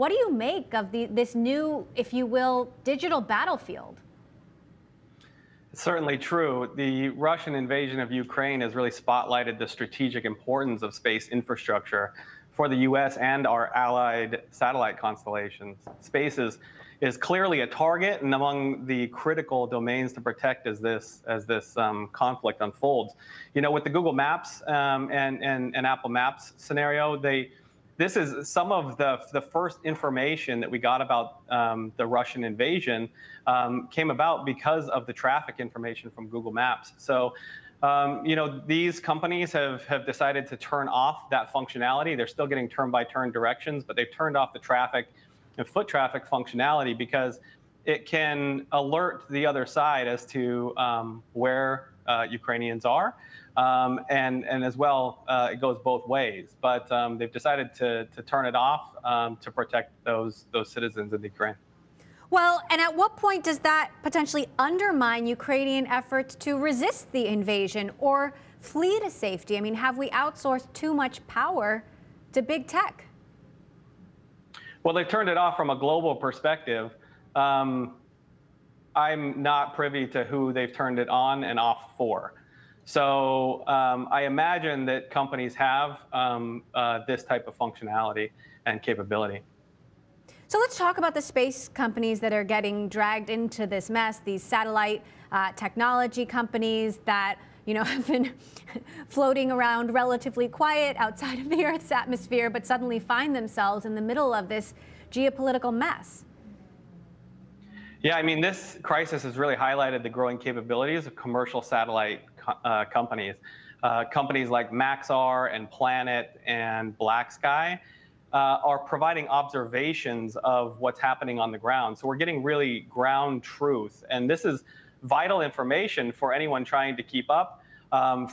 What do you make of this new, if you will, digital battlefield? It's certainly true. The Russian invasion of Ukraine has really spotlighted the strategic importance of space infrastructure for the U.S. and our allied satellite constellations. Space is clearly a target and among the critical domains to protect as this conflict unfolds. With the Google Maps and Apple Maps scenario, this is some of the first information that we got about the Russian invasion came about because of the traffic information from Google Maps. So, these companies have decided to turn off that functionality. They're still getting turn-by-turn directions, but they've turned off the traffic and foot traffic functionality because it can alert the other side as to where Ukrainians are. And as well, it goes both ways. But they've decided to turn it off to protect those citizens in Ukraine. Well, and at what point does that potentially undermine Ukrainian efforts to resist the invasion or flee to safety? I mean, have we outsourced too much power to big tech? Well, they've turned it off from a global perspective. I'm not privy to who they've turned it on and off for. So I imagine that companies have this type of functionality and capability. So let's talk about the space companies that are getting dragged into this mess, these satellite technology companies that have been floating around relatively quiet outside of the Earth's atmosphere, but suddenly find themselves in the middle of this geopolitical mess. Yeah, I mean, this crisis has really highlighted the growing capabilities of commercial satellite companies. Companies like Maxar and Planet and Black Sky are providing observations of what's happening on the ground. So we're getting really ground truth. And this is vital information for anyone trying to keep up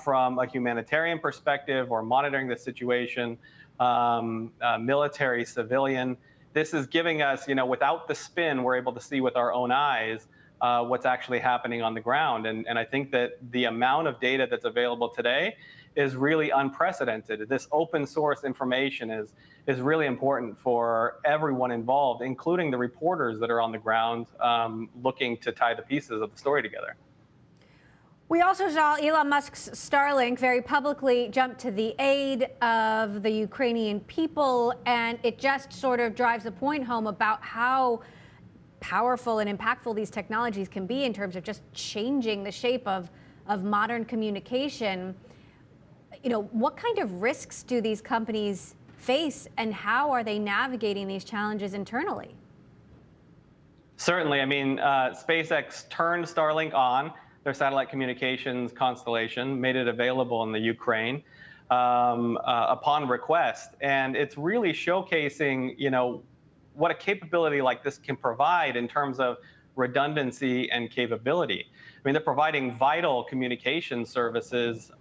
from a humanitarian perspective or monitoring the situation, military, civilian. This is giving us, without the spin, we're able to see with our own eyes what's actually happening on the ground. And I think that the amount of data that's available today is really unprecedented. This open source information is really important for everyone involved, including the reporters that are on the ground looking to tie the pieces of the story together. We also saw Elon Musk's Starlink very publicly jump to the aid of the Ukrainian people, and it just sort of drives the point home about how powerful and impactful these technologies can be in terms of just changing the shape of modern communication. What kind of risks do these companies face, and how are they navigating these challenges internally? Certainly. I mean, SpaceX turned Starlink on, their satellite communications constellation, made it available in the Ukraine upon request. And it's really showcasing, what a capability like this can provide in terms of redundancy and capability. I mean, they're providing vital communication services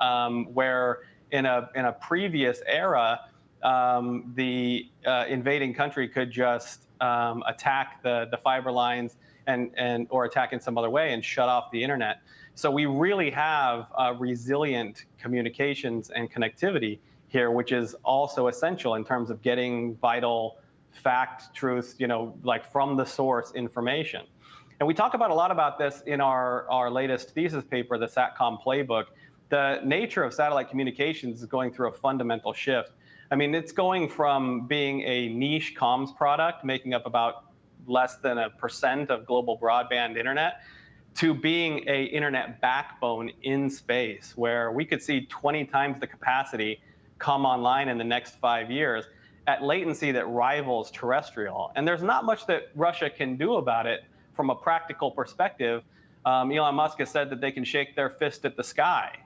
where in a previous era, the invading country could just attack the fiber lines or attack in some other way and shut off the internet. So we really have resilient communications and connectivity here, which is also essential in terms of getting vital fact, truth, like from the source information. And we talk about a lot about this in our latest thesis paper, the SATCOM Playbook. The nature of satellite communications is going through a fundamental shift. I mean, it's going from being a niche comms product, making up about less than 1% of global broadband internet, to being a internet backbone in space, where we could see 20 times the capacity come online in the next 5 years at latency that rivals terrestrial. And there's not much that Russia can do about it from a practical perspective. Elon Musk has said that they can shake their fist at the sky.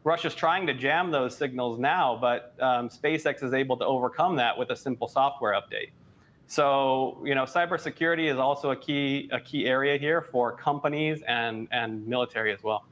Russia's trying to jam those signals now, but SpaceX is able to overcome that with a simple software update. So, cybersecurity is also a key area here for companies and military as well.